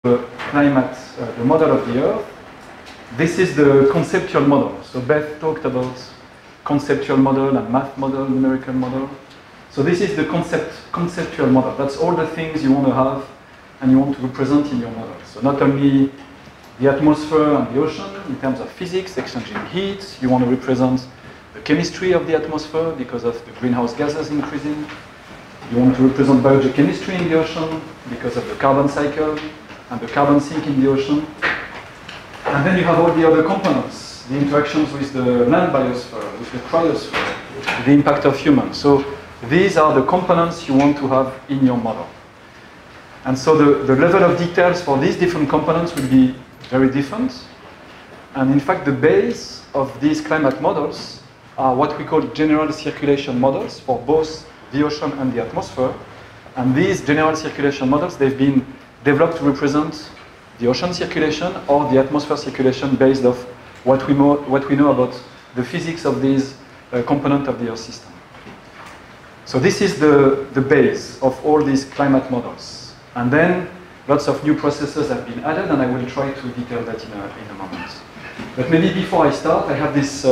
the climate, the model of the Earth. This is the conceptual model. So Beth talked about conceptual model and math model, numerical model. So this is the conceptual model. That's all the things you want to have and you want to represent in your model. So not only the atmosphere and the ocean in terms of physics, exchanging heat, you want to represent the chemistry of the atmosphere because of the greenhouse gases increasing. You want to represent biogeochemistry in the ocean because of the carbon cycle and the carbon sink in the ocean. And then you have all the other components, the interactions with the land biosphere, with the cryosphere, the impact of humans. So these are the components you want to have in your model. And so the level of details for these different components will be very different. And in fact, the base of these climate models are what we call general circulation models for both the ocean and the atmosphere. And these general circulation models, they've been developed to represent the ocean circulation or the atmosphere circulation based off what we know about the physics of these components of the Earth system. So this is the base of all these climate models. And then lots of new processes have been added, and I will try to detail that in a moment. But maybe before I start, I have this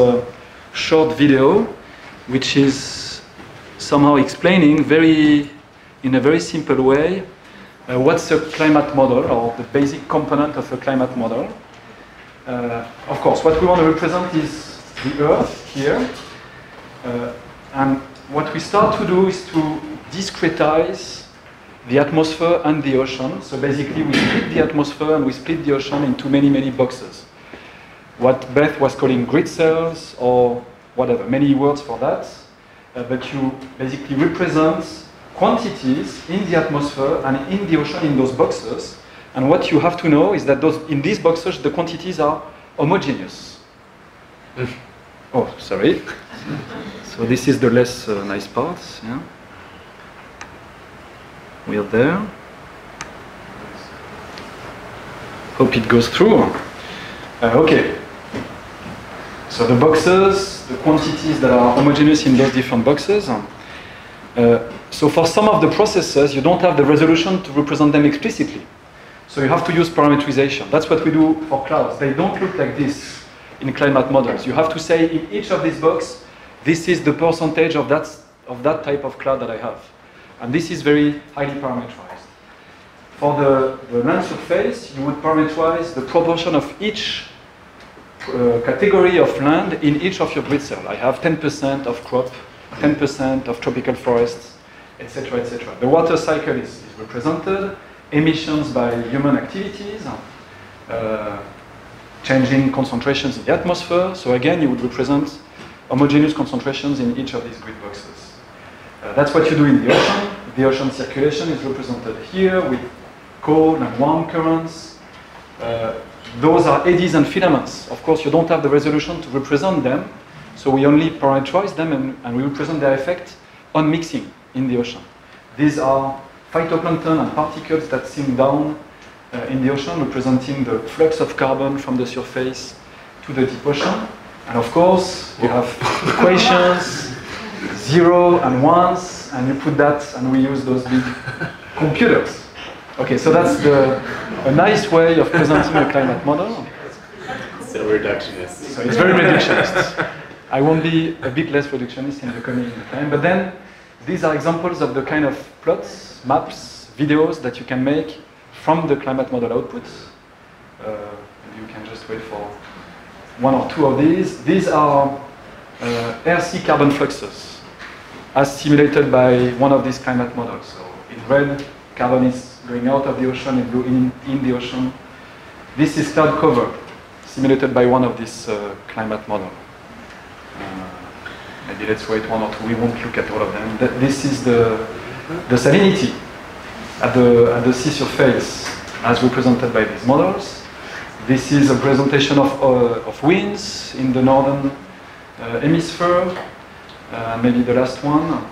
short video, which is somehow explaining in a very simple way what's a climate model, or the basic component of a climate model. Of course, what we want to represent is the Earth here. And what we start to do is to discretize the atmosphere and the ocean. So basically we split the atmosphere and we split the ocean into many, many boxes. What Beth was calling grid cells or whatever, many words for that. But you basically represent quantities in the atmosphere and in the ocean in those boxes. And what you have to know is that in these boxes the quantities are homogeneous. Oh, sorry. So this is the less nice part. Yeah. We are there. Hope it goes through. Okay. So the boxes, the quantities that are homogeneous in those different boxes. So for some of the processes, you don't have the resolution to represent them explicitly. So you have to use parametrization. That's what we do for clouds. They don't look like this in climate models. You have to say in each of these boxes, this is the percentage of that type of cloud that I have. And this is very highly parameterized. For the land surface, you would parameterize the proportion of each category of land in each of your grid cells. I have 10% of crop, 10% of tropical forests, etc., etc. The water cycle is represented, emissions by human activities, changing concentrations in the atmosphere. So again, you would represent homogeneous concentrations in each of these grid boxes. That's what you do in the ocean. The ocean circulation is represented here with cold and warm currents. Those are eddies and filaments. Of course, you don't have the resolution to represent them, so we only parameterize them and we represent their effect on mixing in the ocean. These are phytoplankton and particles that sink down in the ocean, representing the flux of carbon from the surface to the deep ocean. And of course, you have equations, 0 and 1s, and you put that, and we use those big computers. Okay, so that's a nice way of presenting a climate model. So reductionist. So it's very reductionist. I won't be a bit less reductionist in the coming time, but then these are examples of the kind of plots, maps, videos that you can make from the climate model output. You can just wait for one or two of these. These are air-sea carbon fluxes, as simulated by one of these climate models. So in red, carbon is going out of the ocean, in blue, in the ocean. This is cloud cover, simulated by one of these climate models. Maybe let's wait one or two, we won't look at all of them. This is the salinity at the sea surface as represented by these models. This is a presentation of winds in the northern hemisphere. Maybe the last one.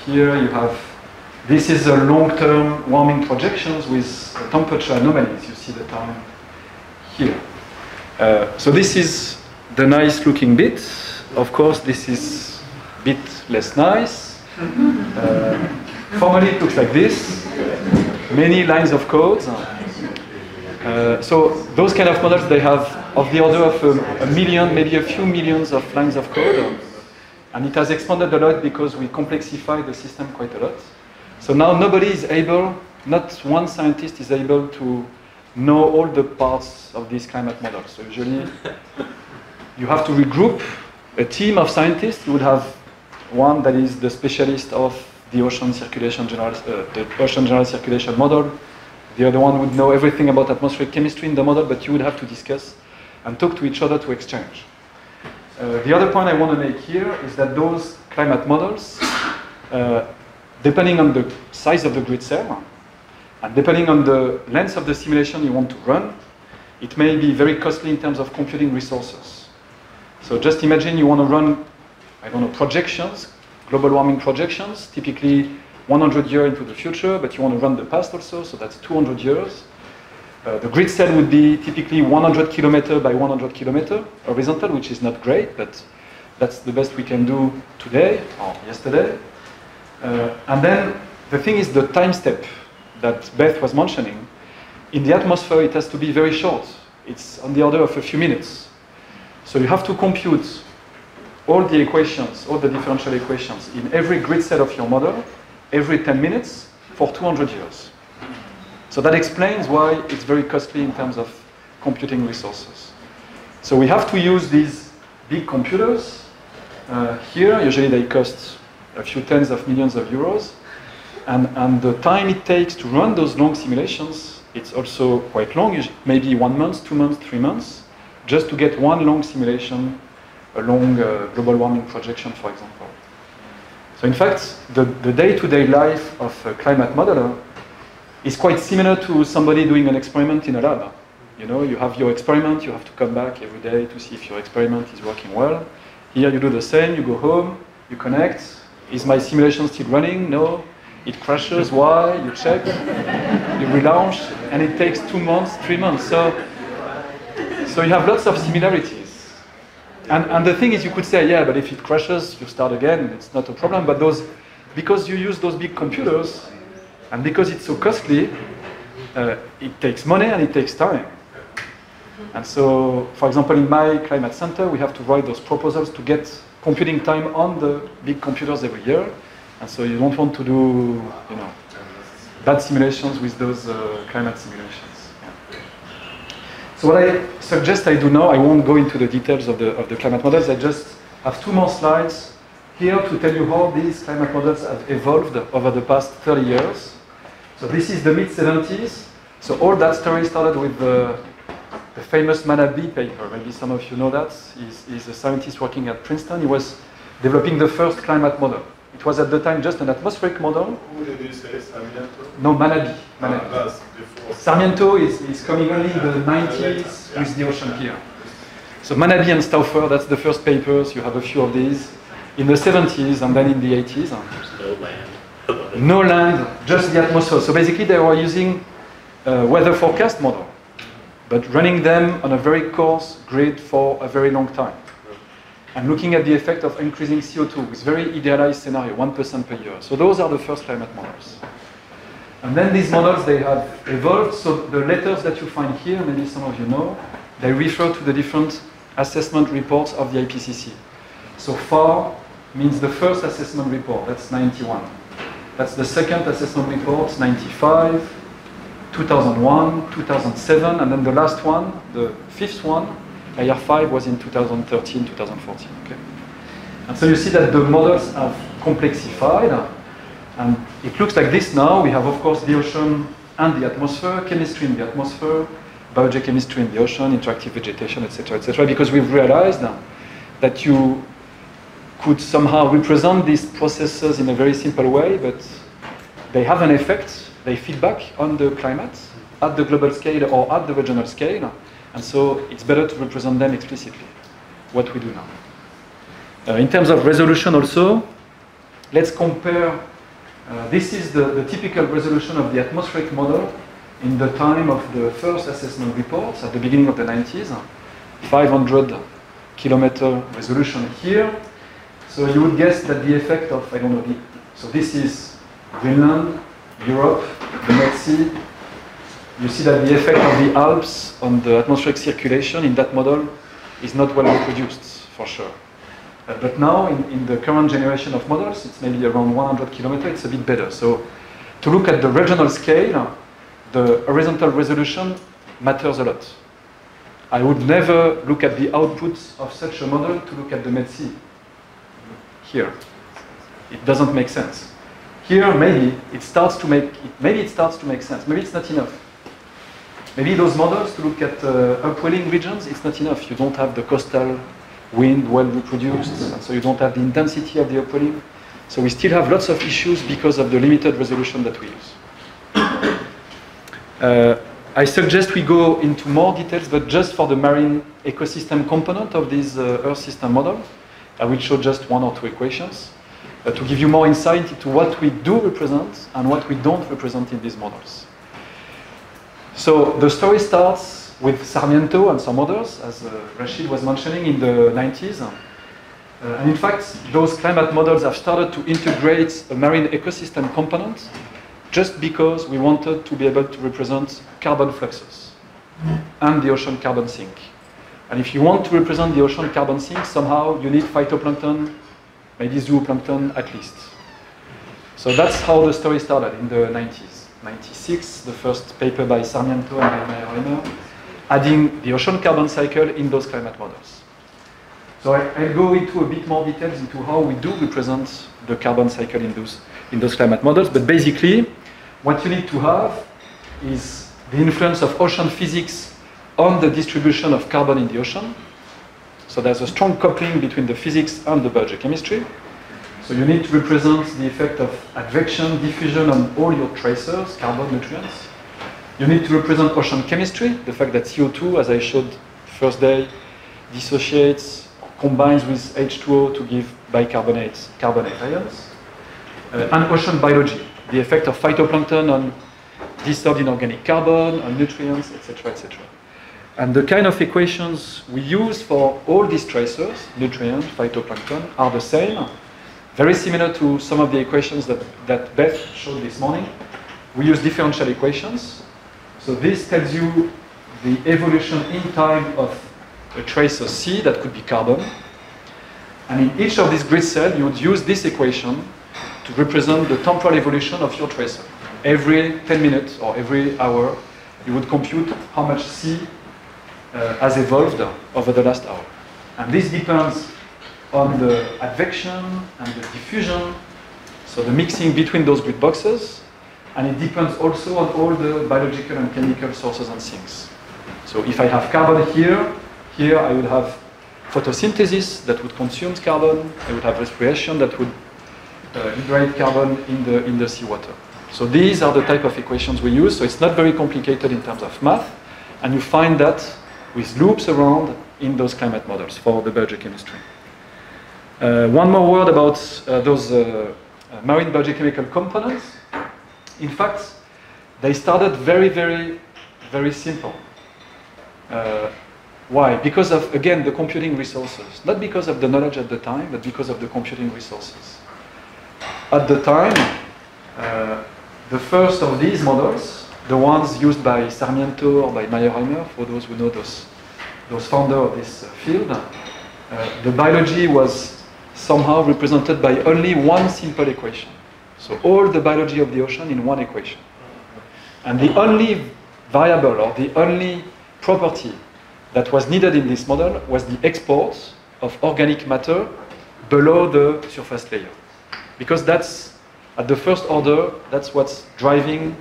Here you have, this is a long-term warming projections with temperature anomalies. You see the time here. So this is the nice looking bit. Of course, this is a bit less nice. Formally, it looks like this. Many lines of code. So those kind of models, they have of the order of a million, maybe a few millions of lines of code. And it has expanded a lot because we complexify the system quite a lot. So now nobody is able, not one scientist is able to know all the parts of this climate model. So usually you have to regroup a team of scientists. You would have one that is the specialist of the ocean general circulation model. The other one would know everything about atmospheric chemistry in the model, but you would have to discuss and talk to each other to exchange. The other point I want to make here is that those climate models, depending on the size of the grid cell, and depending on the length of the simulation you want to run, it may be very costly in terms of computing resources. So just imagine you want to run, I don't know, projections, global warming projections, typically 100 years into the future, but you want to run the past also, so that's 200 years. The grid cell would be typically 100 kilometer by 100 kilometer horizontal, which is not great, but that's the best we can do today or yesterday. And then the thing is the time step that Beth was mentioning. In the atmosphere, it has to be very short. It's on the order of a few minutes. So you have to compute all the equations, all the differential equations in every grid cell of your model every 10 minutes for 200 years. So that explains why it's very costly in terms of computing resources. So we have to use these big computers. Here, usually they cost a few tens of millions of euros. And the time it takes to run those long simulations, it's also quite long, maybe 1 month, 2 months, 3 months, just to get one long simulation, a long global warming projection, for example. So in fact, the day-to-day life of a climate modeler is quite similar to somebody doing an experiment in a lab. You know, you have your experiment, you have to come back every day to see if your experiment is working well. Here you do the same, you go home, you connect. Is my simulation still running? No. It crashes, why? You check, you relaunch, and it takes 2 months, 3 months. So you have lots of similarities. And the thing is, you could say, yeah, but if it crashes, you start again, it's not a problem. But because you use those big computers, and because it's so costly, it takes money and it takes time. And so, for example, in my climate center, we have to write those proposals to get computing time on the big computers every year. And so you don't want to do, you know, bad simulations with those climate simulations. Yeah. So what I suggest I do now, I won't go into the details of the climate models. I just have 2 more slides here to tell you how these climate models have evolved over the past 30 years. So this is the mid-70s. So all that story started with the famous Manabi paper. Maybe some of you know that. He's a scientist working at Princeton. He was developing the first climate model. It was at the time just an atmospheric model. Who did you say, Sarmiento? No, Manabi. That's before. Sarmiento is coming only in the 90s with the ocean here. So Manabi and Stauffer, that's the first papers. You have a few of these. In the 70s and then in the 80s. There's no land. No land, just the atmosphere. So basically they were using a weather forecast model, but running them on a very coarse grid for a very long time. And looking at the effect of increasing CO2 with very idealized scenario, 1% per year. So those are the first climate models. And then these models, they have evolved. So the letters that you find here, maybe some of you know, they refer to the different assessment reports of the IPCC. So FAR means the first assessment report, that's 91. That's the second assessment report, 95, 2001, 2007, and then the last one, the fifth one, Layer 5, was in 2013, 2014. Okay? And so you see that the models have complexified, and it looks like this now. We have, of course, the ocean and the atmosphere, chemistry in the atmosphere, biogeochemistry in the ocean, interactive vegetation, etc., because we've realized that you could somehow represent these processes in a very simple way, but they have an effect, they feedback on the climate at the global scale or at the regional scale, and so it's better to represent them explicitly, what we do now. In terms of resolution also, let's compare, this is the typical resolution of the atmospheric model in the time of the first assessment reports at the beginning of the 90s, 500 kilometer resolution here. So you would guess that the effect of, I don't know, so this is Greenland, Europe, the North Sea, you see that the effect of the Alps on the atmospheric circulation in that model is not well reproduced, for sure. But now, in the current generation of models, it's maybe around 100 kilometers, it's a bit better. So to look at the regional scale, the horizontal resolution matters a lot. I would never look at the outputs of such a model to look at the Med Sea here. It doesn't make sense. Here, maybe it starts to make sense. Maybe it's not enough. Maybe those models to look at upwelling regions, it's not enough. You don't have the coastal wind well reproduced, and so you don't have the intensity of the upwelling. So we still have lots of issues because of the limited resolution that we use. I suggest we go into more details, but just for the marine ecosystem component of this Earth system model, I will show just one or two equations to give you more insight into what we do represent and what we don't represent in these models. So the story starts with Sarmiento and some others, as Rashid was mentioning, in the 90s. And in fact, those climate models have started to integrate a marine ecosystem component just because we wanted to be able to represent carbon fluxes and the ocean carbon sink. And if you want to represent the ocean carbon sink, somehow you need phytoplankton, maybe zooplankton at least. So that's how the story started in the 90s. 96, the first paper by Sarmiento and by Meyer-Reimer, adding the ocean carbon cycle in those climate models. So I'll go into a bit more details into how we do represent the carbon cycle in those climate models, but basically, what you need to have is the influence of ocean physics on the distribution of carbon in the ocean. So there's a strong coupling between the physics and the biogeochemistry. So you need to represent the effect of advection, diffusion on all your tracers, carbon, nutrients. You need to represent ocean chemistry, the fact that CO2, as I showed first day, dissociates, combines with H2O to give bicarbonate, carbonate ions. And ocean biology, the effect of phytoplankton on dissolved inorganic carbon, on nutrients, etc., etc. And the kind of equations we use for all these tracers, nutrients, phytoplankton, are the same, very similar to some of the equations that Beth showed this morning. We use differential equations. So this tells you the evolution in time of a tracer C, that could be carbon. And in each of these grid cells, you would use this equation to represent the temporal evolution of your tracer. Every 10 minutes or every hour, you would compute how much C has evolved over the last hour. And this depends on the advection and the diffusion, so the mixing between those grid boxes, and it depends also on all the biological and chemical sources and sinks. So if I have carbon here I would have photosynthesis that would consume carbon, I would have respiration that would hydrate carbon in the seawater. So these are the type of equations we use, so it's not very complicated in terms of math, and you find that with loops around in those climate models for the biogeochemistry. One more word about those marine biogeochemical components. In fact, they started very, very, very simple. Why? Because of, again, the computing resources. Not because of the knowledge at the time, but because of the computing resources. At the time, the first of these models, the ones used by Sarmiento or by Meyer-Reimer, for those who know those founders of this field, the biology was somehow represented by only one simple equation. So all the biology of the ocean in one equation. And the only variable or the only property that was needed in this model was the export of organic matter below the surface layer. Because that's, at the first order, that's what's driving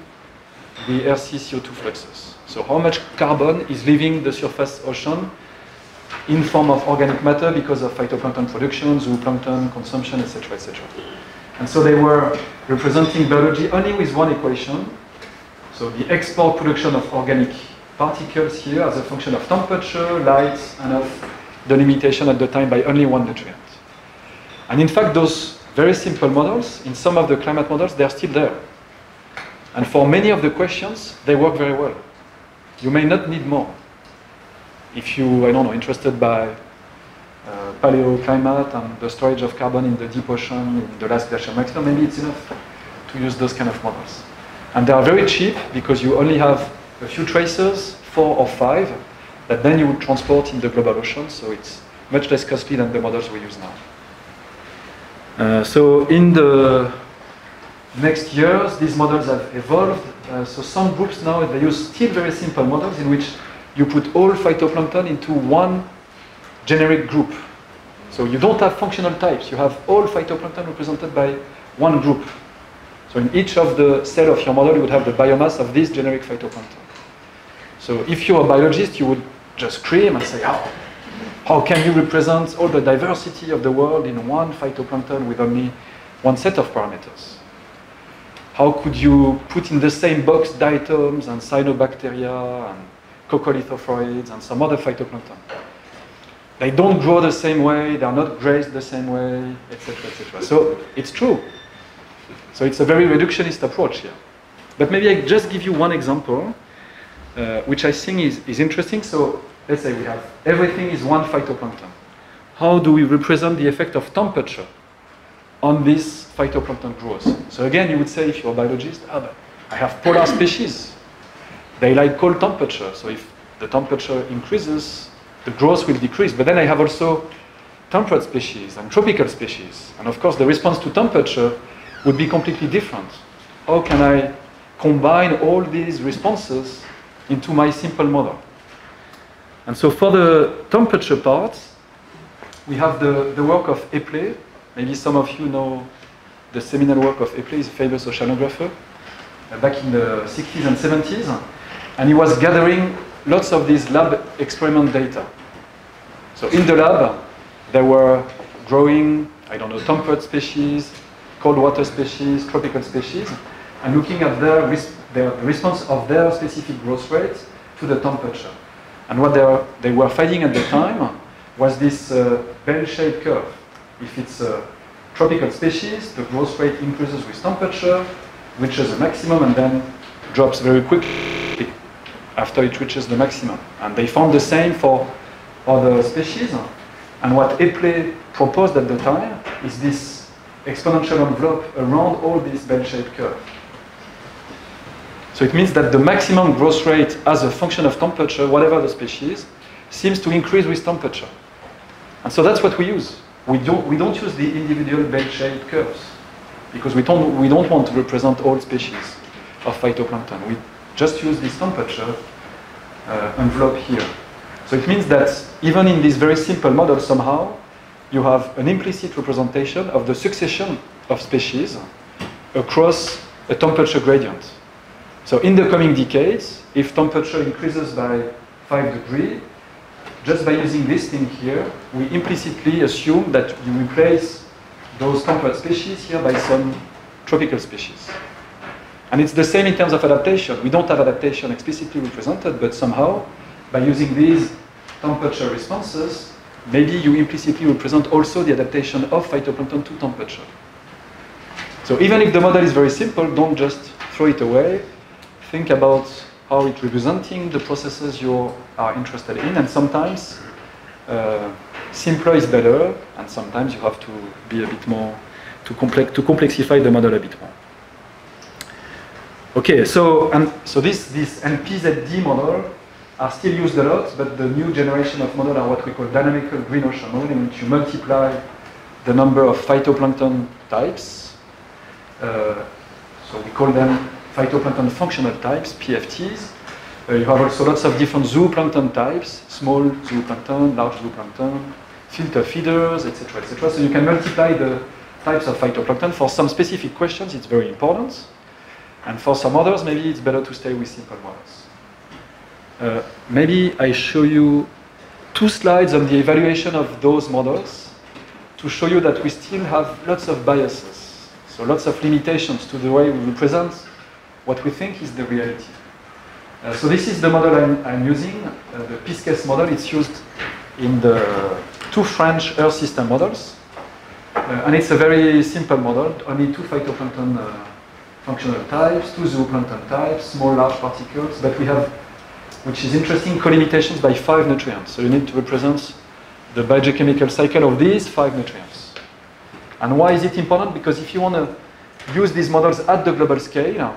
the RC CO2 fluxes. So how much carbon is leaving the surface ocean in form of organic matter because of phytoplankton production, zooplankton consumption, etc., etc. And so they were representing biology only with one equation. So the export production of organic particles here as a function of temperature, light, and of the limitation at the time by only one nutrient. And in fact, those very simple models, in some of the climate models, they're still there. And for many of the questions, they work very well. You may not need more. If you, I don't know, interested by paleoclimate and the storage of carbon in the deep ocean, in the last glacial maximum, maybe it's enough to use those kind of models. And they are very cheap because you only have a few tracers, 4 or 5, that then you would transport in the global ocean, so it's much less costly than the models we use now. So in the next years, these models have evolved. So some groups now, they use still very simple models in which you put all phytoplankton into one generic group. So you don't have functional types, you have all phytoplankton represented by one group. So in each of the cells of your model, you would have the biomass of this generic phytoplankton. So if you're a biologist, you would just scream and say, how can you represent all the diversity of the world in one phytoplankton with only one set of parameters? How could you put in the same box diatoms and cyanobacteria and coccolithophorids and some other phytoplankton? They don't grow the same way, they are not grazed the same way, etc., etc. So it's true. So it's a very reductionist approach here. But maybe I just give you one example, which I think is interesting. So let's say we have everything is one phytoplankton. How do we represent the effect of temperature on this phytoplankton growth? So again, you would say, if you're a biologist, but I have polar species. They like cold temperature. So if the temperature increases, the growth will decrease. But then I have also temperate species and tropical species. And of course, the response to temperature would be completely different. How can I combine all these responses into my simple model? And so for the temperature part, we have the work of Epley. Maybe some of you know the seminal work of Epley. He's a famous oceanographer back in the 60s and 70s. And he was gathering lots of these lab experiment data. So in the lab, they were growing, I don't know, temperate species, cold water species, tropical species, and looking at the response of their specific growth rate to the temperature. And what they were finding at the time was this bell-shaped curve. If it's a tropical species, the growth rate increases with temperature, reaches a maximum, and then drops very quickly after it reaches the maximum. And they found the same for other species. And what Epley proposed at the time is this exponential envelope around all this bell-shaped curve. So it means that the maximum growth rate as a function of temperature, whatever the species, seems to increase with temperature. And so that's what we use. We don't use the individual bell-shaped curves because we don't want to represent all species of phytoplankton. We just use this temperature envelope here. So it means that even in this very simple model, somehow, you have an implicit representation of the succession of species across a temperature gradient. So in the coming decades, if temperature increases by 5 degrees, just by using this thing here, we implicitly assume that you replace those temperate species here by some tropical species. And it's the same in terms of adaptation. We don't have adaptation explicitly represented, but somehow, by using these temperature responses, maybe you implicitly represent also the adaptation of phytoplankton to temperature. So even if the model is very simple, don't just throw it away. Think about how it's representing the processes you are interested in, and sometimes simpler is better, and sometimes you have to be a bit more, to complexify the model a bit more. Okay, so this NPZD model are still used a lot, but the new generation of model are what we call dynamical green ocean model, in which you multiply the number of phytoplankton types. So we call them phytoplankton functional types, PFTs. You have also lots of different zooplankton types, small zooplankton, large zooplankton, filter feeders, etc., etc. So you can multiply the types of phytoplankton. For some specific questions, it's very important. And for some others, maybe it's better to stay with simple models. Maybe I show you 2 slides on the evaluation of those models to show you that we still have lots of biases. So lots of limitations to the way we represent what we think is the reality. So this is the model I'm using, the PISCES model. It's used in the 2 French Earth system models. And it's a very simple model, only 2 phytoplankton functional types, 2 zooplankton types, small, large particles, but we have, which is interesting, co-limitations by 5 nutrients. So you need to represent the biogeochemical cycle of these 5 nutrients. And why is it important? Because if you want to use these models at the global scale,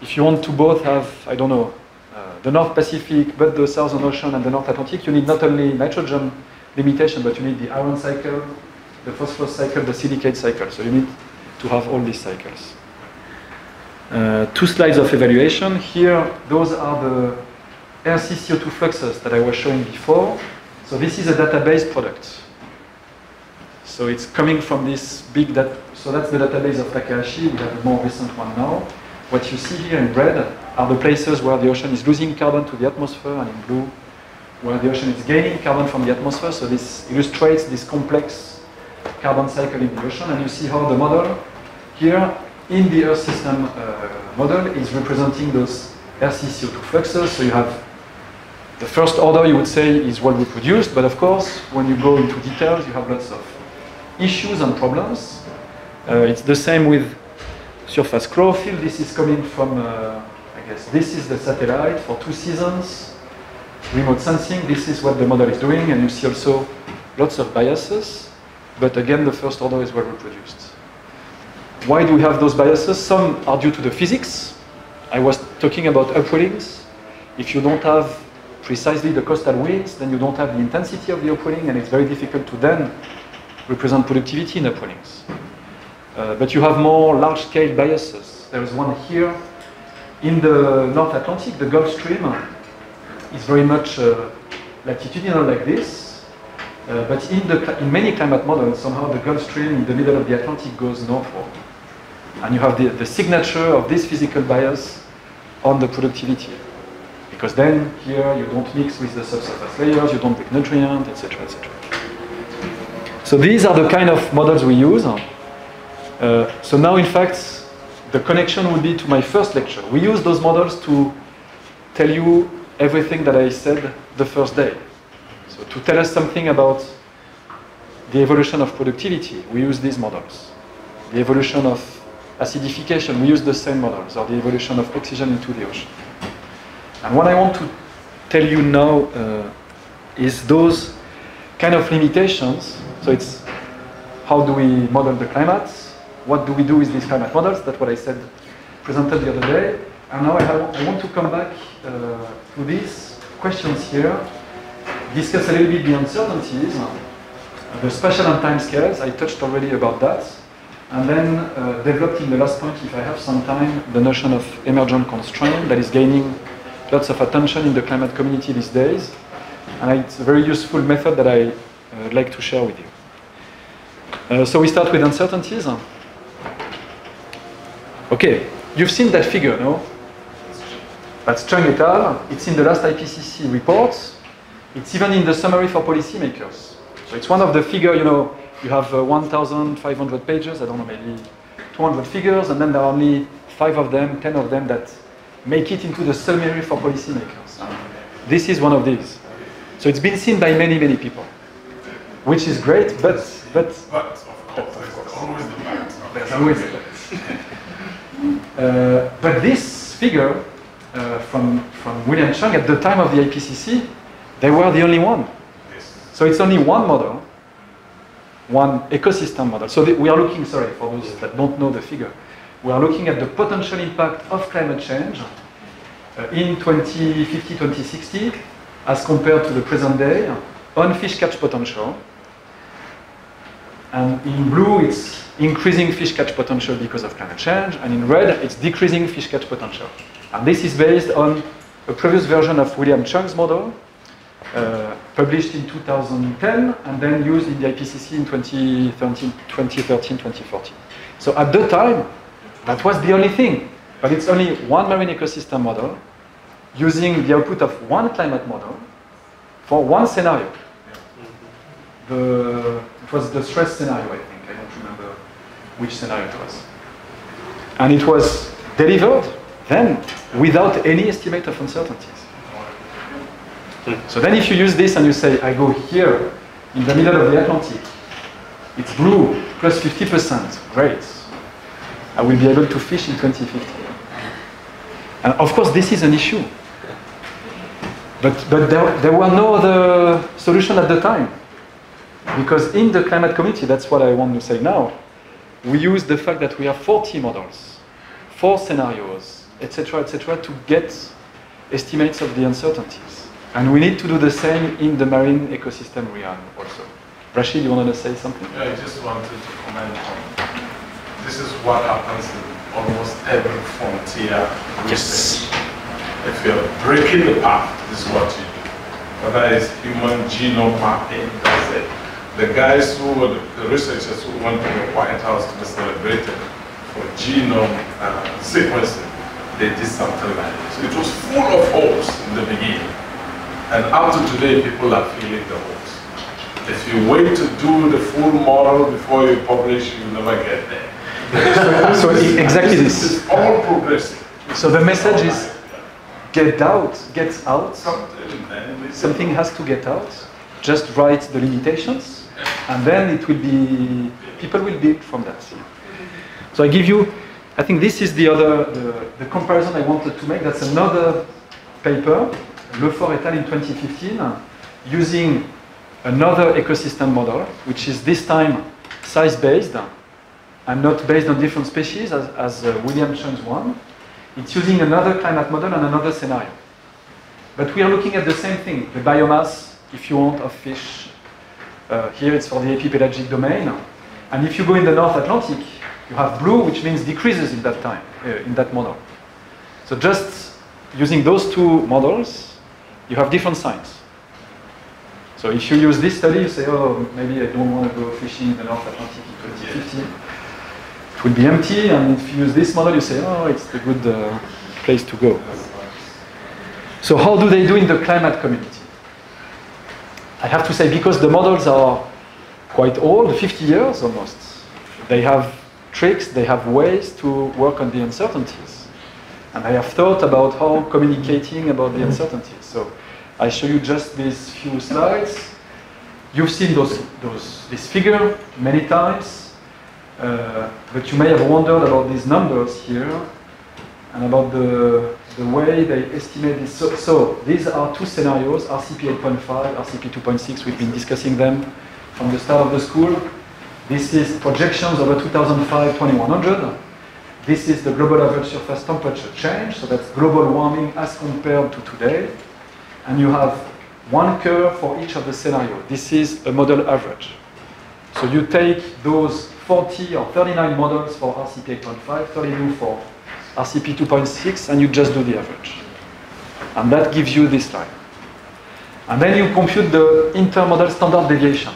if you want to both have, I don't know, the North Pacific, but the Southern Ocean and the North Atlantic, you need not only nitrogen limitation, but you need the iron cycle, the phosphorus cycle, the silicate cycle. So you need to have all these cycles. 2 slides of evaluation. Here, those are the RC-CO2 fluxes that I was showing before. So this is a database product. So it's coming from this big data. So that's the database of Takahashi. We have a more recent one now. What you see here in red are the places where the ocean is losing carbon to the atmosphere, and in blue, where the ocean is gaining carbon from the atmosphere. So this illustrates this complex carbon cycle in the ocean. And you see how the model here in the Earth system model is representing those RC-CO2 fluxes. So you have the first order, you would say, is well reproduced, but of course, when you go into details, you have lots of issues and problems. It's the same with surface chlorophyll. This is coming from, I guess, this is the satellite for 2 seasons. Remote sensing, this is what the model is doing, and you see also lots of biases, but again, the first order is well reproduced. Why do we have those biases? Some are due to the physics. I was talking about upwellings. If you don't have precisely the coastal winds, then you don't have the intensity of the upwelling, and it's very difficult to then represent productivity in upwellings. But you have more large-scale biases. There is one here. In the North Atlantic, the Gulf Stream is very much latitudinal like this, but in many climate models, somehow the Gulf Stream in the middle of the Atlantic goes northward. And you have the signature of this physical bias on the productivity. Because then here you don't mix with the subsurface layers, you don't break nutrients, etc., etc. So these are the kind of models we use. So now, in fact, the connection would be to my first lecture. We use those models to tell you everything that I said the first day. So to tell us something about the evolution of productivity, we use these models. The evolution of acidification, we use the same models, or the evolution of oxygen into the ocean. And what I want to tell you now is those kind of limitations. So it's how do we model the climate? What do we do with these climate models? That's what I said, presented the other day. And now I want to come back to these questions here, discuss a little bit the uncertainties, the spatial and time scales. I touched already about that. And then developed in the last point, if I have some time, the notion of emergent constraint that is gaining lots of attention in the climate community these days. And it's a very useful method that I like to share with you. So we start with uncertainties. Okay, you've seen that figure, no? That's Chung et al. It's in the last IPCC report. It's even in the summary for policymakers. So it's one of the figures, you know, you have 1,500 pages, I don't know, maybe 200 figures, and then there are only 5 of them, 10 of them that make it into the summary for policymakers. This is one of these. So it's been seen by many, many people, which is great, but of course, there's always the but. There's always a but this figure from William Chung at the time of the IPCC, they were the only one. Yes. So it's only one model, one ecosystem model. So we are looking, sorry, for those that don't know the figure, we are looking at the potential impact of climate change in 2050, 2060, as compared to the present day, on fish catch potential. And in blue, it's increasing fish catch potential because of climate change, and in red, it's decreasing fish catch potential. And this is based on a previous version of William Chung's model, published in 2010, and then used in the IPCC in 2013, 2014. So at the time, that was the only thing. But it's only one marine ecosystem model, using the output of one climate model for one scenario. It was the stress scenario, I think. I don't remember which scenario it was. And it was delivered then without any estimate of uncertainties. So then if you use this and you say, I go here in the middle of the Atlantic, it's blue, plus 50%, great. I will be able to fish in 2050. And of course, this is an issue. But there were no other solution at the time. Because in the climate community, that's what I want to say now, we use the fact that we have 40 models, 4 scenarios, etc., to get estimates of the uncertainties. And we need to do the same in the marine ecosystem realm also. Rashid, you wanted to say something? Yeah, I just wanted to comment on this is what happens in almost every frontier research. If you're breaking the path, this is what you do. Whether it's human genome mapping, that's it. The guys who were the researchers who went to the White House to be celebrated for genome sequencing, they did something like this. It was full of holes in the beginning. And up to today, people are filling the holes. If you wait to do the full model before you publish, you never get there. So exactly this. It's all progressive. So the message is get out. Something has to get out. Just write the limitations, and then it will be, people will build from that. So I give you, I think this is the comparison I wanted to make. That's another paper, Lefort et al. In 2015, using another ecosystem model, which is this time size-based and not based on different species as William Chung's one. It's using another climate model and another scenario. But we are looking at the same thing, the biomass, if you want, of fish. Here it's for the epipelagic domain. And if you go in the North Atlantic, you have blue, which means decreases in that time, in that model. So just using those two models, you have different signs. So if you use this study, you say, oh, maybe I don't want to go fishing in the North Atlantic in 2050. It will be empty, and if you use this model, you say, oh, it's a good place to go. So how do they do in the climate community? I have to say, because the models are quite old, 50 years almost, they have tricks, they have ways to work on the uncertainties. And I have thought about how communicating about the uncertainties. So I show you just these few slides. You've seen this figure many times, but you may have wondered about these numbers here and about the way they estimate this. So these are two scenarios, RCP 8.5, RCP 2.6. We've been discussing them from the start of the school. This is projections over 2005, 2100. This is the global average surface temperature change, so that's global warming as compared to today. And you have one curve for each of the scenarios. This is a model average. So you take those 40 or 39 models for RCP 8.5, 32 for RCP 2.6, and you just do the average. And that gives you this line. And then you compute the intermodal standard deviation,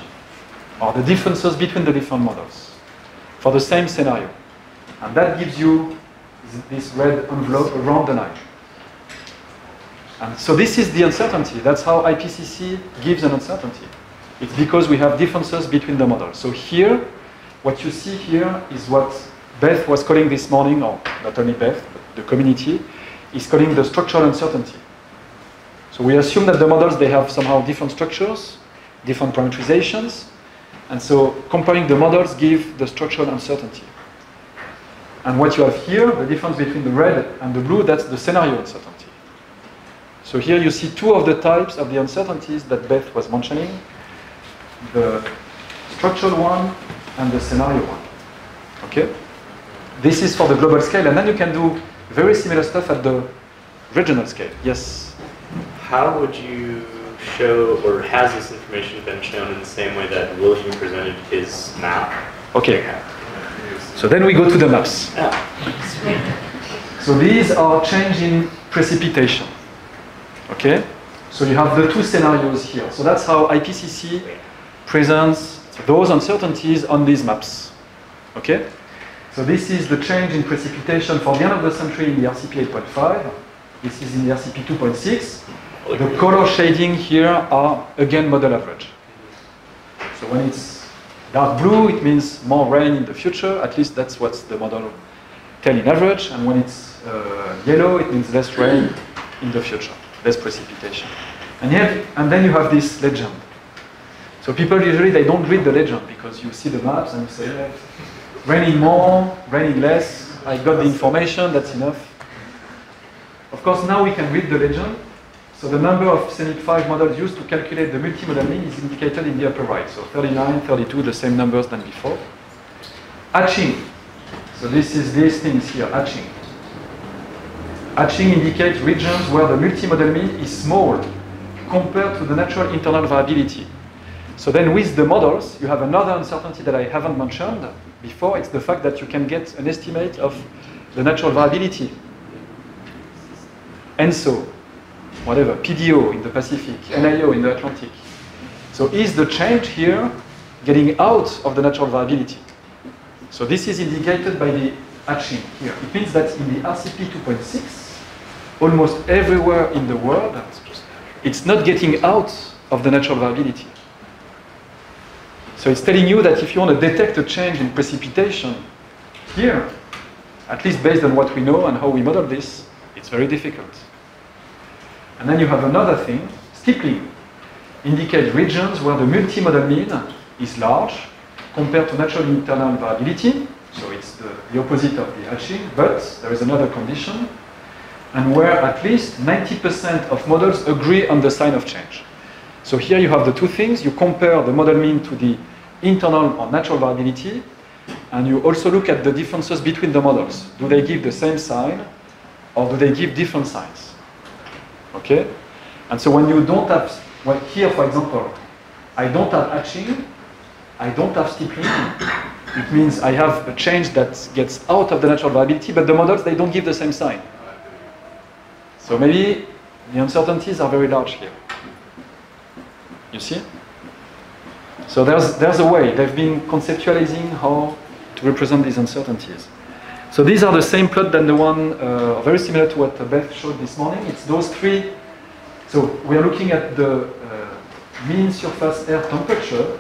or the differences between the different models for the same scenario. And that gives you this red envelope around the line. And so this is the uncertainty. That's how IPCC gives an uncertainty. It's because we have differences between the models. So here, what you see here is what Beth was calling this morning, or not only Beth, but the community, is calling the structural uncertainty. So we assume that the models, they have somehow different structures, different parameterizations, and so comparing the models give the structural uncertainty. And what you have here, the difference between the red and the blue, that's the scenario uncertainty. So here you see two of the types of the uncertainties that Beth was mentioning, the structural one and the scenario one. Okay? This is for the global scale, and then you can do very similar stuff at the regional scale. Yes? How would you show, or has this information been shown in the same way that William presented his map? Okay. So then we go to the maps. So these are change in precipitation. Okay? So you have the two scenarios here. So that's how IPCC presents those uncertainties on these maps. Okay? So this is the change in precipitation for the end of the century in the RCP 8.5. This is in the RCP 2.6. The color shading here are, again, model average. So when it's dark blue, it means more rain in the future. At least that's what the model tell in average. And when it's yellow, it means less rain in the future, less precipitation. And then you have this legend. So people usually, they don't read the legend because you see the maps and you say, yeah, raining more, raining less, I got the information, that's enough. Of course, now we can read the legend. So the number of CENIC 5 models used to calculate the multimodal mean is indicated in the upper right. So 39, 32, the same numbers than before. Hatching. So this is these things here, hatching. Hatching indicates regions where the multimodal mean is small compared to the natural internal variability. So then with the models, you have another uncertainty that I haven't mentioned before. It's the fact that you can get an estimate of the natural variability. ENSO, whatever, PDO in the Pacific, NIO in the Atlantic. So is the change here getting out of the natural variability? So this is indicated by the hatching here. It means that in the RCP 2.6, almost everywhere in the world, it's not getting out of the natural variability. So it's telling you that if you want to detect a change in precipitation here, at least based on what we know and how we model this, it's very difficult. And then you have another thing, steepling indicates regions where the multimodal mean is large compared to natural internal variability. So it's the opposite of the hatching, but there is another condition, and where at least 90% of models agree on the sign of change. So here you have the two things. You compare the model mean to the internal or natural variability, and you also look at the differences between the models. Do they give the same sign, or do they give different signs? Okay? And so when you don't have, well, here for example, I don't have hatching, I don't have steepling. It means I have a change that gets out of the natural variability, but the models, they don't give the same sign. So maybe the uncertainties are very large here. You see? So there's a way. They've been conceptualizing how to represent these uncertainties. So these are the same plot than the one, very similar to what Beth showed this morning. It's those three. So we are looking at the mean surface air temperature,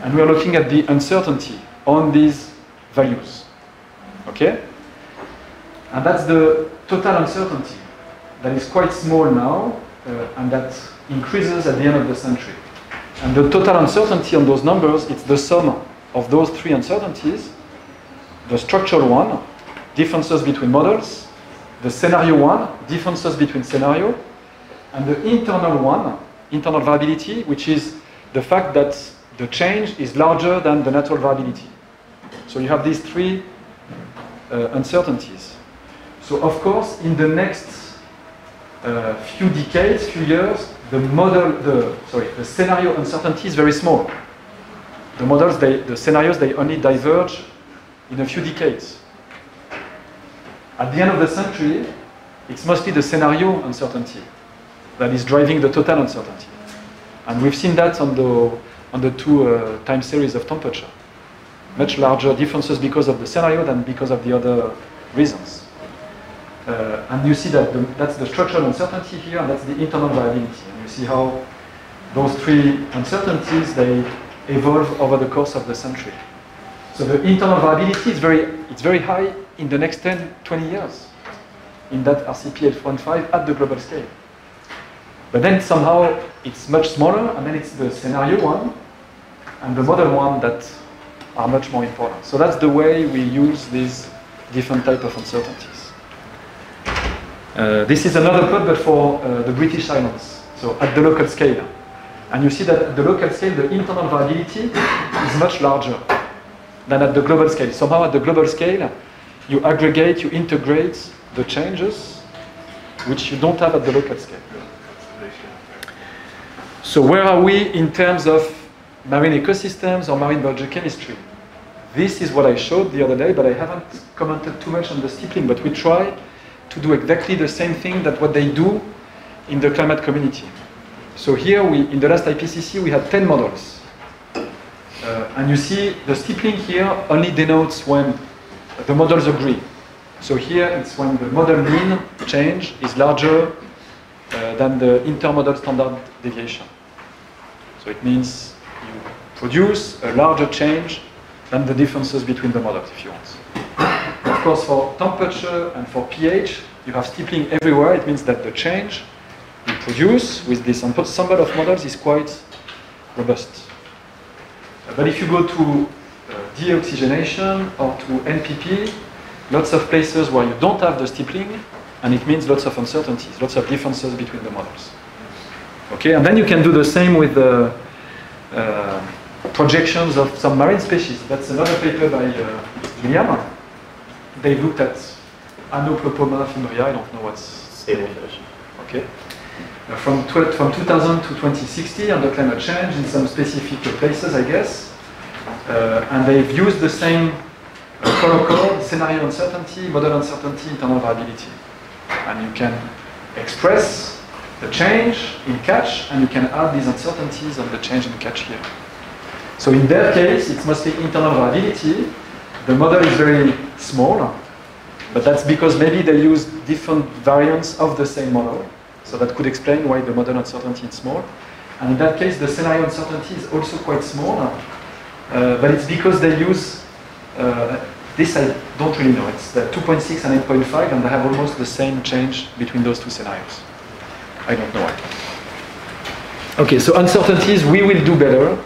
and we are looking at the uncertainty on these values. Okay? And that's the total uncertainty that is quite small now, and that increases at the end of the century. And the total uncertainty on those numbers, it's the sum of those three uncertainties: the structural one, differences between models; the scenario one, differences between scenario; and the internal one, internal variability, which is the fact that the change is larger than the natural variability. So you have these three uncertainties. So of course, in the next few decades, few years, the scenario uncertainty is very small. The models, the scenarios, they only diverge in a few decades. At the end of the century, it's mostly the scenario uncertainty that is driving the total uncertainty. And we've seen that on the two time series of temperature. Much larger differences because of the scenario than because of the other reasons. And you see that that's the structural uncertainty here, and that's the internal variability. And you see how those three uncertainties, they evolve over the course of the century. So the internal variability is very high in the next 10, 20 years in that RCP 8.5 at the global scale. But then somehow it's much smaller, and then it's the scenario one and the model one that are much more important. So that's the way we use these different type of uncertainties. This is another plot, but for the British Islands, so at the local scale. And you see that at the local scale, the internal variability is much larger than at the global scale. Somehow at the global scale, you aggregate, you integrate the changes, which you don't have at the local scale. So where are we in terms of marine ecosystems or marine biogeochemistry? This is what I showed the other day, but I haven't commented too much on the steepling, but we try to do exactly the same thing that what they do in the climate community. So here, in the last IPCC, we had 10 models. And you see the steepling here only denotes when the models agree. So here, it's when the model mean change is larger than the intermodal standard deviation. So it means you produce a larger change than the differences between the models, if you want. Of course, for temperature and for pH, you have steepling everywhere. It means that the change you produce with this ensemble of models is quite robust. But if you go to deoxygenation or to NPP, lots of places where you don't have the steepling, and it means lots of uncertainties, lots of differences between the models. Okay, and then you can do the same with the projections of some marine species. That's another paper by William. They looked at Anoploponia fimbriae, I don't know what's Sablefish. okay. From 2000 to 2060 under climate change in some specific places, I guess. And they've used the same protocol, scenario uncertainty, model uncertainty, internal variability. And you can express the change in catch, and you can add these uncertainties of the change in catch here. So in their case, it's mostly internal variability. The model is very small, but that's because maybe they use different variants of the same model. So that could explain why the model uncertainty is small. And in that case, the scenario uncertainty is also quite small, but it's because they use, this I don't really know, it's 2.6 and 8.5, and they have almost the same change between those two scenarios. I don't know why. Okay, so uncertainties, we will do better.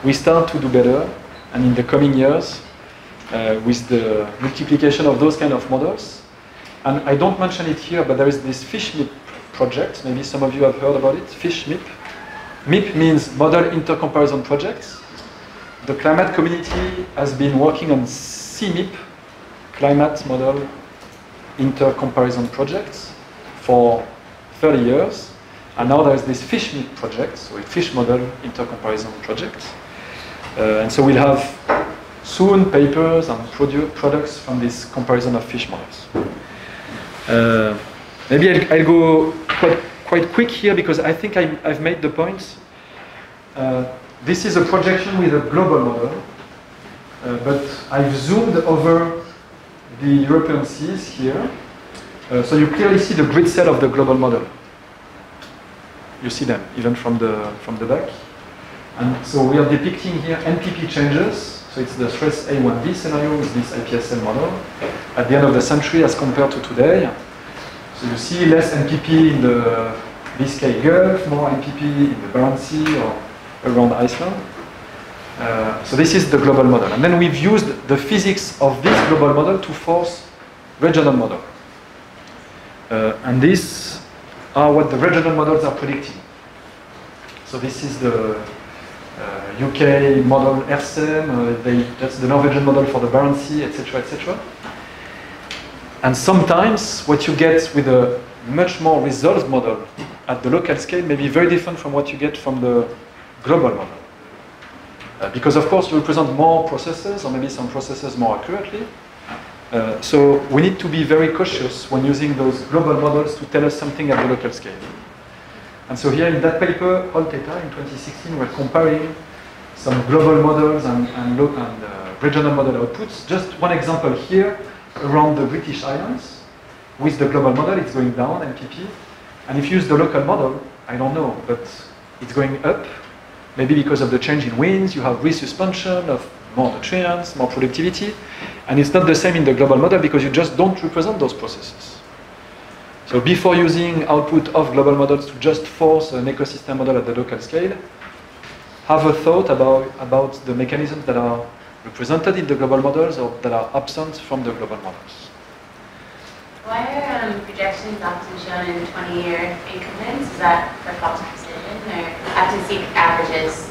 We start to do better, and in the coming years, with the multiplication of those kind of models, and I don't mention it here, but there is this FISH-MIP project. Maybe some of you have heard about it, FISH-MIP. MIP means Model Intercomparison Projects. The climate community has been working on CMIP, Climate Model Intercomparison Projects, for 30 years. And now there's this FISH-MIP project, so a fish model intercomparison project. And so we'll have soon papers and products from this comparison of fish models. Maybe I'll go quite quick here because I think I've made the point. This is a projection with a global model, but I've zoomed over the European seas here. So you clearly see the grid cell of the global model. You see them even from the back. And so we are depicting here NPP changes. So it's the stress A1B scenario with this IPSL model at the end of the century as compared to today. So you see less NPP in the Biscay Gulf, more NPP in the Barents Sea or around Iceland. So this is the global model. And then we've used the physics of this global model to force regional model. And these are what the regional models are predicting. So this is the UK model ERSEM, that's the Norwegian model for the Barents Sea, etc., etc. And sometimes what you get with a much more resolved model at the local scale may be very different from what you get from the global model. Because of course you represent more processes, or maybe some processes more accurately. So we need to be very cautious when using those global models to tell us something at the local scale. And so here in that paper, Holteta in 2016, we're comparing some global models and regional model outputs. Just one example here, around the British Islands. With the global model, it's going down, NPP. And if you use the local model, I don't know, but it's going up. Maybe because of the change in winds, you have resuspension of more nutrients, more productivity. And it's not the same in the global model because you just don't represent those processes. So before using output of global models to just force an ecosystem model at the local scale, have a thought about the mechanisms that are represented in the global models or that are absent from the global models. Why are projections often shown in 20-year increments? Is that for cost precision, or I can see averages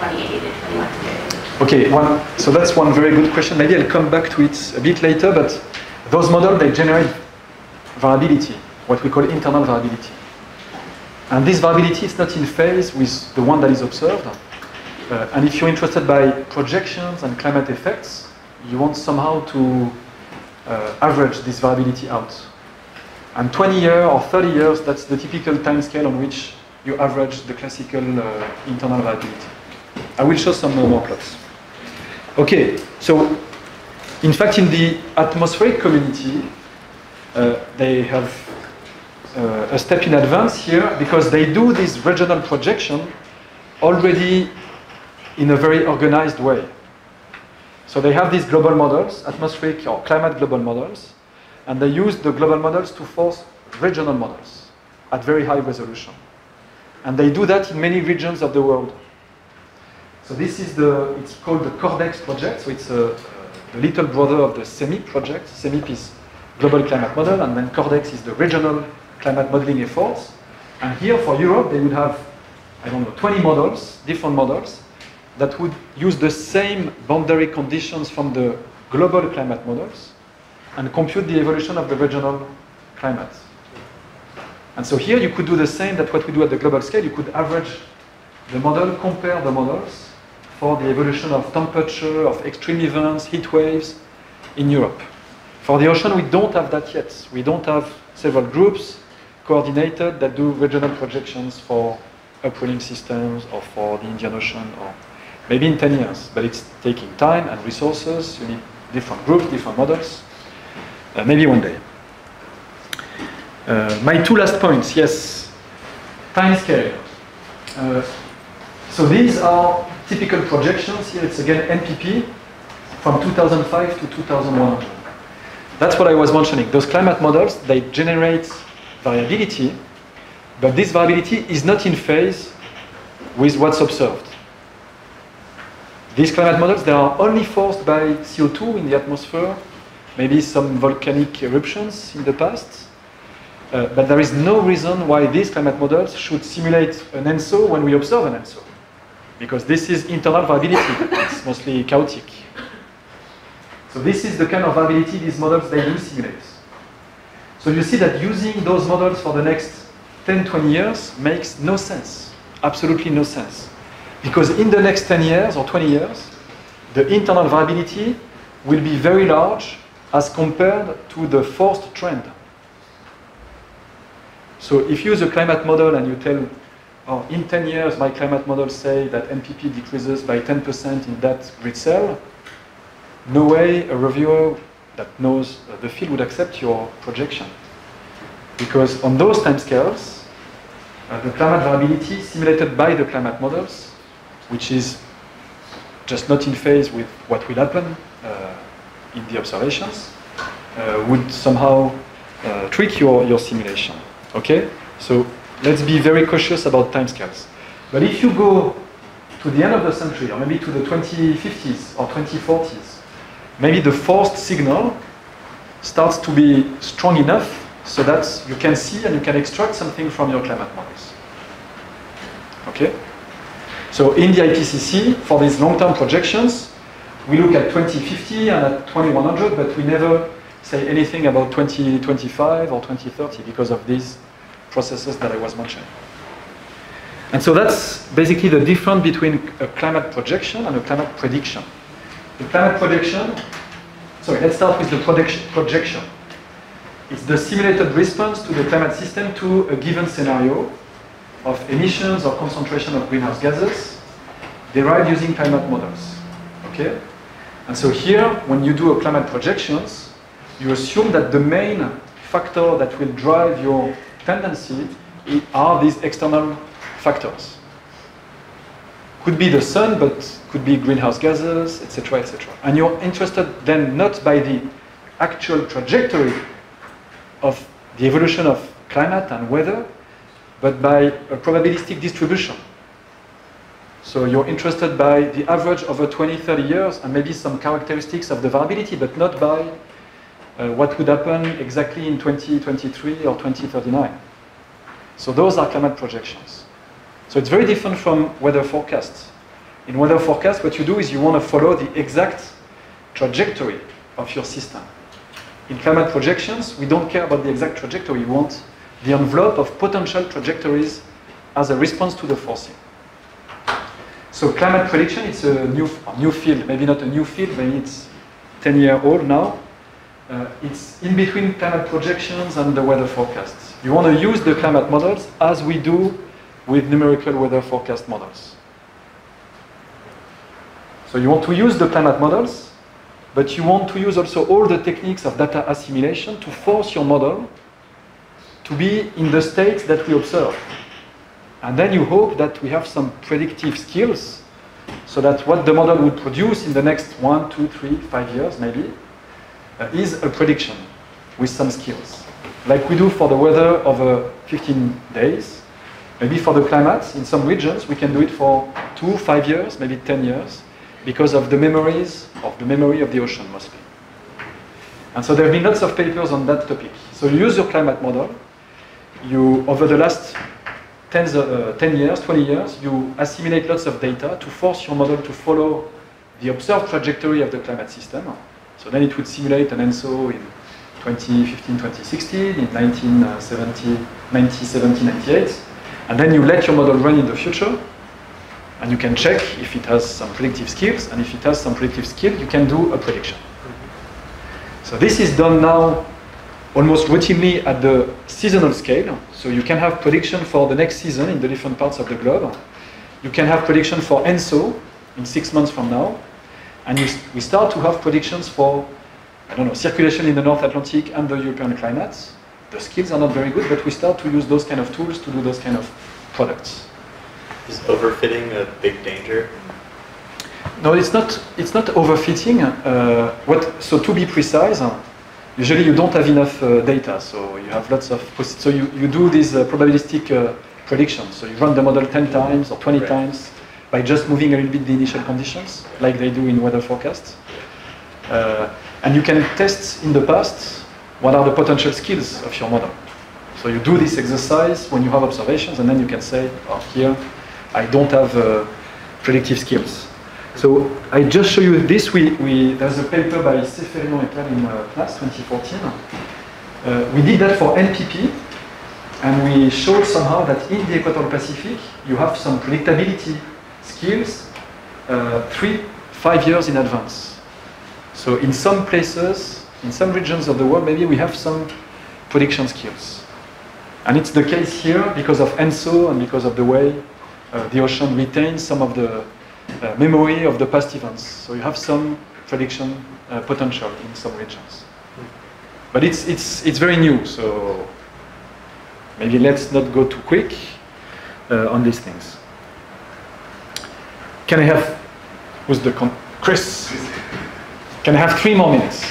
like 2080 to 2100? Okay, so that's one very good question. Maybe I'll come back to it a bit later, but those models, they generate variability, what we call internal variability. And this variability is not in phase with the one that is observed. And if you're interested by projections and climate effects, you want somehow to average this variability out. And 20 years or 30 years, that's the typical time scale on which you average the classical internal variability. I will show some more plots. Okay, so in fact in the atmospheric community, they have a step in advance here because they do this regional projection already in a very organized way. So they have these global models, atmospheric or climate global models, and they use the global models to force regional models at very high resolution. And they do that in many regions of the world. So this is it's called the CORDEX project, so it's the little brother of the CEMIP project. CEMIP is global climate model, and then CORDEX is the regional climate modeling efforts. And here for Europe, they would have, I don't know, 20 models, different models, that would use the same boundary conditions from the global climate models and compute the evolution of the regional climate. And so here you could do the same that what we do at the global scale. You could average the model, compare the models for the evolution of temperature, of extreme events, heat waves in Europe. For the ocean, we don't have that yet. We don't have several groups coordinated that do regional projections for upwelling systems or for the Indian Ocean, or maybe in 10 years, but it's taking time and resources. You need different groups, different models. Maybe one day. My two last points, yes. Time scale. So these are typical projections. Here it's again NPP from 2005 to 2100. That's what I was mentioning. Those climate models, they generate variability, but this variability is not in phase with what's observed. These climate models, they are only forced by CO2 in the atmosphere, maybe some volcanic eruptions in the past, but there is no reason why these climate models should simulate an ENSO when we observe an ENSO, because this is internal variability. It's mostly chaotic. So this is the kind of variability these models, they do simulate. So you see that using those models for the next 10, 20 years makes no sense, absolutely no sense. Because in the next 10 years or 20 years, the internal variability will be very large as compared to the forced trend. So if you use a climate model and you tell, oh, in 10 years my climate models say that NPP decreases by 10% in that grid cell, no way a reviewer that knows the field would accept your projection. Because on those timescales, the climate variability simulated by the climate models, which is just not in phase with what will happen in the observations, would somehow trick your simulation. Okay? So let's be very cautious about timescales. But if you go to the end of the century, or maybe to the 2050s or 2040s, maybe the forced signal starts to be strong enough so that you can see and you can extract something from your climate models. Okay? So in the IPCC, for these long-term projections, we look at 2050 and at 2100, but we never say anything about 2025 or 2030 because of these processes that I was mentioning. And so that's basically the difference between a climate projection and a climate prediction. The climate projection, sorry, let's start with the projection. It's the simulated response to the climate system to a given scenario of emissions or concentration of greenhouse gases derived using climate models. Okay? And so here, when you do a climate projections, you assume that the main factor that will drive your tendency are these external factors. Could be the sun, but could be greenhouse gases, etc., etc. And you're interested then not by the actual trajectory of the evolution of climate and weather, but by a probabilistic distribution. So you're interested by the average over 20, 30 years and maybe some characteristics of the variability, but not by what would happen exactly in 2023 or 2039. So those are climate projections. So it's very different from weather forecasts. In weather forecast, what you do is you want to follow the exact trajectory of your system. In climate projections, we don't care about the exact trajectory. We want the envelope of potential trajectories as a response to the forcing. So climate prediction, it's a new field. Maybe not a new field, maybe it's 10-year-old now. It's in between climate projections and the weather forecasts. You want to use the climate models as we do with numerical weather forecast models. So you want to use the climate models, but you want to use also all the techniques of data assimilation to force your model to be in the state that we observe. And then you hope that we have some predictive skills so that what the model would produce in the next 1, 2, 3, 5 years maybe is a prediction with some skills. Like we do for the weather over 15 days. Maybe for the climate, in some regions, we can do it for 2, 5 years, maybe 10 years, because of the memory of the ocean mostly. And so there have been lots of papers on that topic. So you use your climate model. You, over the last 10 years, 20 years, you assimilate lots of data to force your model to follow the observed trajectory of the climate system. So then it would simulate an ENSO in 2015, 2016, in 1970, 98, and then you let your model run in the future, and you can check if it has some predictive skills, and if it has some predictive skill, you can do a prediction. So this is done now almost routinely at the seasonal scale. So you can have prediction for the next season in the different parts of the globe. You can have prediction for ENSO in 6 months from now. And we start to have predictions for, I don't know, circulation in the North Atlantic and the European climates. The skills are not very good, but we start to use those kind of tools to do those kind of products. Is overfitting a big danger? No, it's not overfitting. So to be precise, usually you don't have enough data, so you have lots of, so you do these probabilistic predictions. So you run the model 10 times or 20 times by just moving a little bit the initial conditions, like they do in weather forecasts. And you can test in the past what are the potential skills of your model. So you do this exercise when you have observations, and then you can say, oh, here, I don't have predictive skills. So I just show you this. There's a paper by Seferino et al. In class 2014. We did that for NPP, and we showed somehow that in the Equatorial Pacific, you have some predictability skills 3-5 years in advance. So in some places, in some regions of the world, maybe we have some prediction skills. And it's the case here because of ENSO and because of the way the ocean retains some of the memory of the past events. So you have some prediction potential in some regions. But it's very new, so maybe let's not go too quick on these things. Can I have, who's the Chris? Can I have 3 more minutes?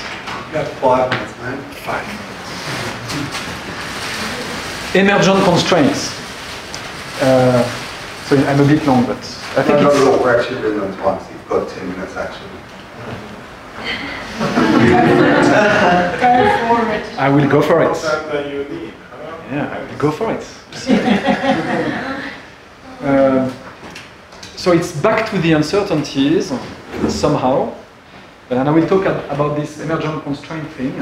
You have 5 minutes, man. 5 minutes. Emergent constraints. So I'm a bit long, but I think no, it's... no, we're actually really on time, so you've got 10 minutes actually. Go for it. I will go for it. Time that you need. Yeah, I will go for it. So it's back to the uncertainties somehow, and I will talk about this emergent constraint thing.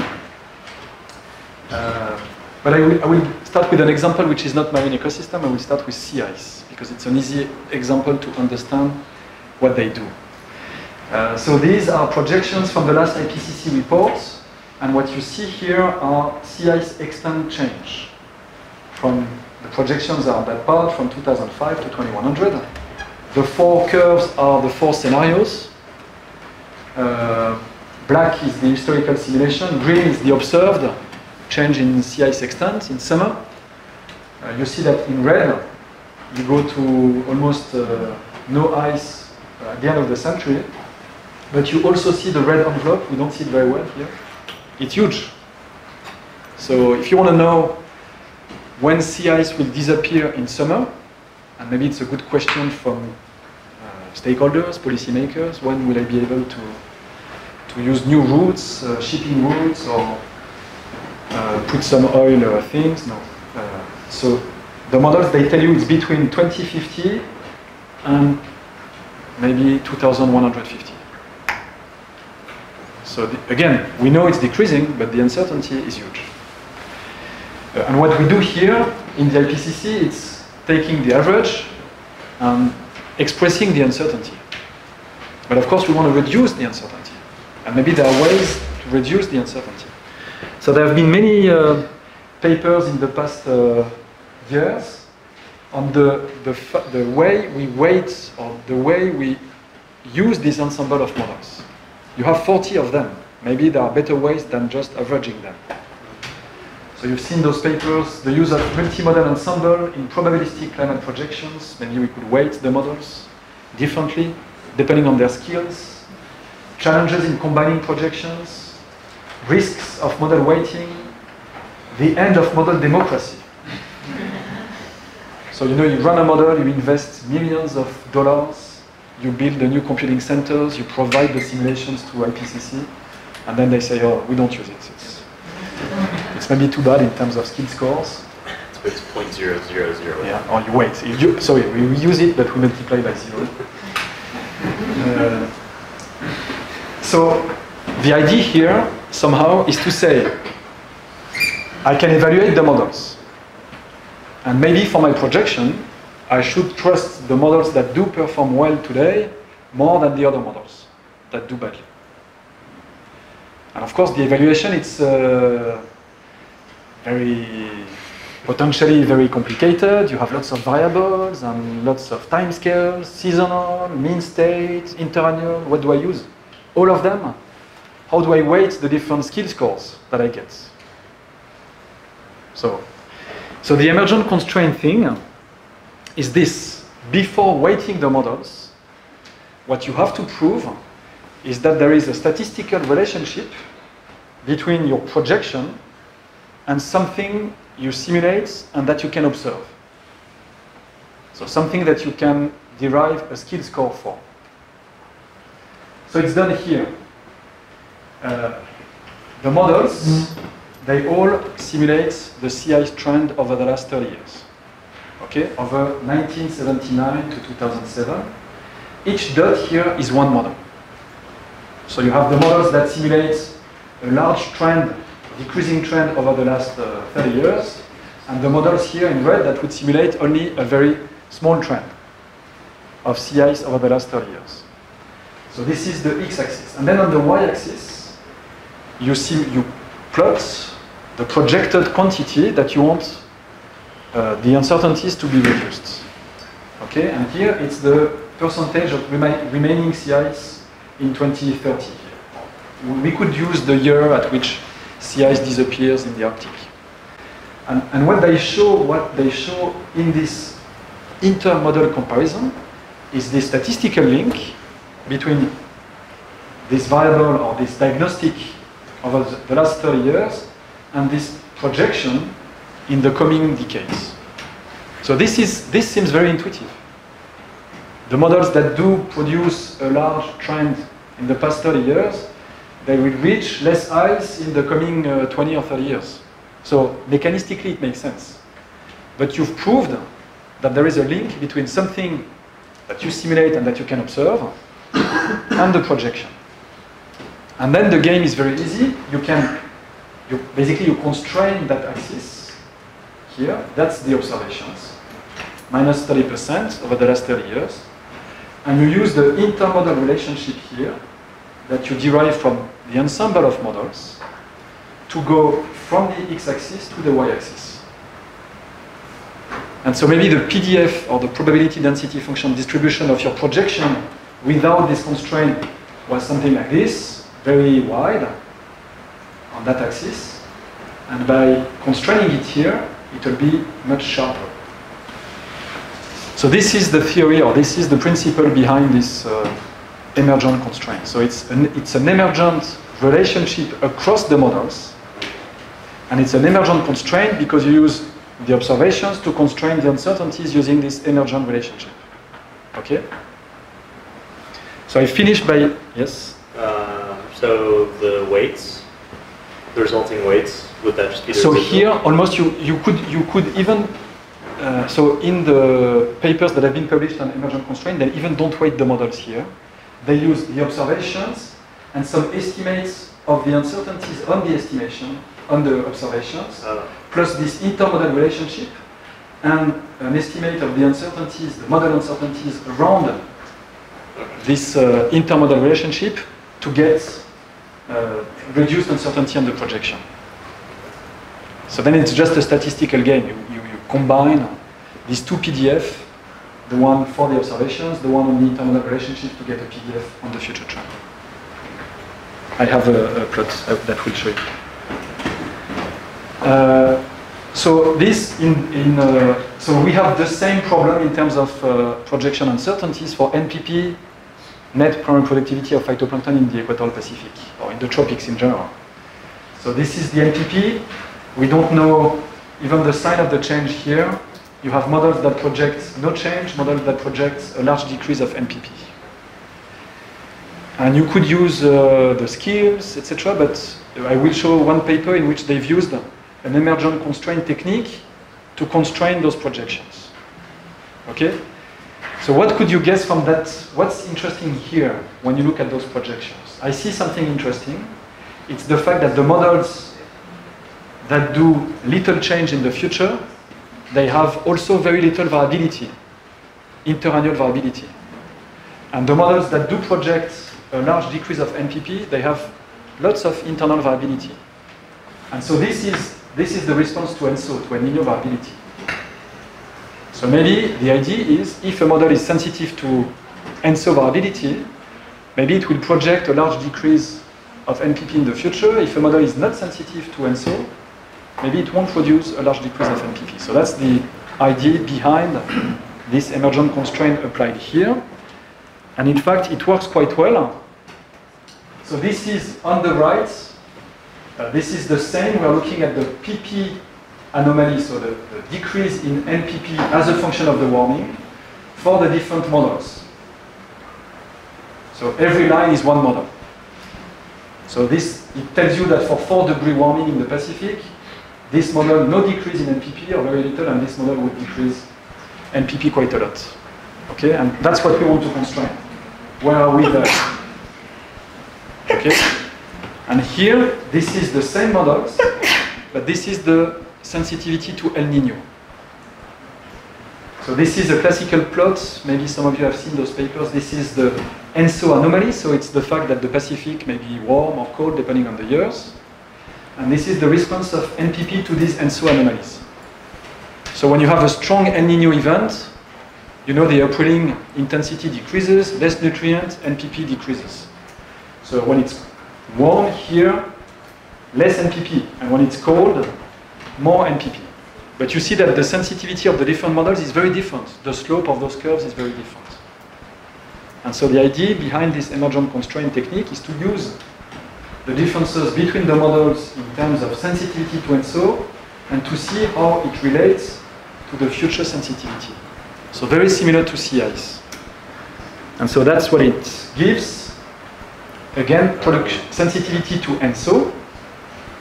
But I will start with an example which is not marine ecosystem. I will start with sea ice, because it's an easy example to understand what they do. So these are projections from the last IPCC reports, and what you see here are sea ice extent change. The projections are that part from 2005 to 2100. The 4 curves are the 4 scenarios. Black is the historical simulation, green is the observed change in sea ice extent in summer. You see that in red, you go to almost no ice at the end of the century, but you also see the red envelope. We don't see it very well here. It's huge. So if you want to know when sea ice will disappear in summer, and maybe it's a good question from stakeholders, policymakers, when will I be able to use new routes, shipping routes, or put some oil things? No. So the models, they tell you it's between 2050 and maybe 2150. So again, we know it's decreasing, but the uncertainty is huge. And what we do here in the IPCC, it's taking the average and expressing the uncertainty. But of course, we want to reduce the uncertainty. And maybe there are ways to reduce the uncertainty. So there have been many papers in the past years on the way we weight, or the way we use this ensemble of models. You have 40 of them. Maybe there are better ways than just averaging them. So you've seen those papers, the use of multi-model ensemble in probabilistic climate projections. Maybe we could weight the models differently, depending on their skills. Challenges in combining projections, risks of model weighting, the end of model democracy. So you run a model, you invest millions of dollars, you build the new computing centers, you provide the simulations to IPCC, and then they say, oh, we don't use it. It's maybe too bad in terms of skill scores. It's 0.000. Yeah, or you wait. Sorry, we use it, but we multiply by 0. So the idea here, somehow, is to say, I can evaluate the models. And maybe for my projection, I should trust the models that do perform well today more than the other models that do badly. And of course, the evaluation, it's potentially very complicated. You have lots of variables and lots of time scales, seasonal, mean state, interannual. What do I use? All of them. How do I weight the different skill scores that I get? So the emergent constraint thing is this. Before weighting the models, what you have to prove is that there is a statistical relationship between your projection and something you simulate and that you can observe. So something that you can derive a skill score for. So it's done here. The models, they all simulate the CI trend over the last 30 years. Okay, over 1979 to 2007. Each dot here is one model. So you have the models that simulate a large trend, decreasing trend over the last 30 years, and the models here in red that would simulate only a very small trend of CIs over the last 30 years. So this is the x-axis. And then on the y-axis, you plot the projected quantity that you want the uncertainties to be reduced. Okay, and here it's the percentage of remaining CIs in 2030. We could use the year at which CIs disappears in the Arctic. And what they show in this inter-model comparison is the statistical link between this variable or this diagnostic over the last 30 years and this projection in the coming decades. So this seems very intuitive. The models that do produce a large trend in the past 30 years, they will reach less highs in the coming 20 or 30 years. So mechanistically it makes sense. But you've proved that there is a link between something that you simulate and that you can observe and the projection. And then the game is very easy. You constrain that axis here. That's the observations, minus 30% over the last 30 years. And you use the intermodal relationship here that you derive from the ensemble of models to go from the x-axis to the y-axis. And so maybe the PDF or the probability density function distribution of your projection without this constraint was something like this, very wide on that axis. And by constraining it here, it will be much sharper. So this is the theory, or this is the principle behind this emergent constraint. So it's an emergent relationship across the models, and it's an emergent constraint because you use the observations to constrain the uncertainties using this emergent relationship. Okay? So I finish by, yes? So the weights, the resulting weights, would that just be the So residual? here, almost you could even, so in the papers that have been published on emergent constraint, they even don't weight the models here. They use the observations and some estimates of the uncertainties on the estimation, on the observations, plus this intermodal relationship and an estimate of the uncertainties, the model uncertainties around this intermodal relationship to get reduced uncertainty on the projection. So then it's just a statistical game. You combine these two PDF, the one for the observations, the one on the intermodal relationship to get a PDF on the future trend. I have a plot that will show you. So this so we have the same problem in terms of projection uncertainties for NPP, net primary productivity of phytoplankton in the equatorial Pacific, or in the tropics in general. So this is the NPP. We don't know even the sign of the change here. You have models that project no change, models that project a large decrease of NPP. And you could use the skills, etc. But I will show one paper in which they've used an emergent constraint technique to constrain those projections. Okay? So what could you guess from that? What's interesting here when you look at those projections? I see something interesting. It's the fact that the models that do little change in the future, they have also very little variability, interannual variability. And the models that do project a large decrease of NPP, they have lots of internal variability. And so this is the response to ENSO, to El Niño variability. So maybe the idea is, if a model is sensitive to ENSO variability, maybe it will project a large decrease of NPP in the future. If a model is not sensitive to ENSO, maybe it won't produce a large decrease of NPP. So that's the idea behind this emergent constraint applied here. And in fact, it works quite well. So this is on the right. This is the same. We're looking at the PP anomaly, so the decrease in NPP as a function of the warming for the different models. So every line is one model. So it tells you that for 4-degree warming in the Pacific, this model, no decrease in NPP or very little, and this model would decrease NPP quite a lot. Okay, and that's what we want to constrain. Where are we there? Okay, and here, this is the same models, but this is the sensitivity to El Niño. So this is a classical plot. Maybe some of you have seen those papers. This is the ENSO anomaly, so it's the fact that the Pacific may be warm or cold depending on the years. And this is the response of NPP to these ENSO anomalies. So when you have a strong El Niño event, you know the Aprilian intensity decreases, less nutrient, NPP decreases. So when it's warm here, less NPP, and when it's cold, more NPP. But you see that the sensitivity of the different models is very different. The slope of those curves is very different. And so the idea behind this emergent constraint technique is to use the differences between the models in terms of sensitivity to ENSO and to see how it relates to the future sensitivity. So very similar to sea ice. And so that's what it gives. Again, sensitivity to ENSO,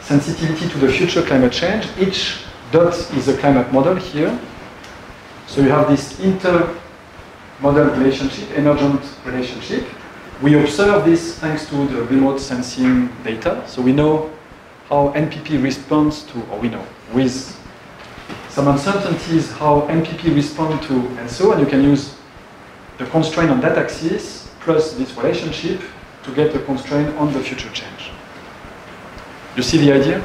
sensitivity to the future climate change. Each dot is a climate model here. So you have this inter-model relationship, emergent relationship. We observe this thanks to the remote sensing data. So we know how NPP responds to, or we know, with some uncertainties, how NPP respond to ENSO, and you can use the constraint on that axis plus this relationship to get a constraint on the future change. You see the idea?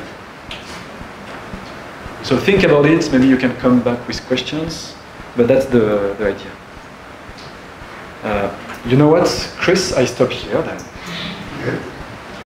So think about it, maybe you can come back with questions, but that's the idea. You know what, Chris, I stop here then.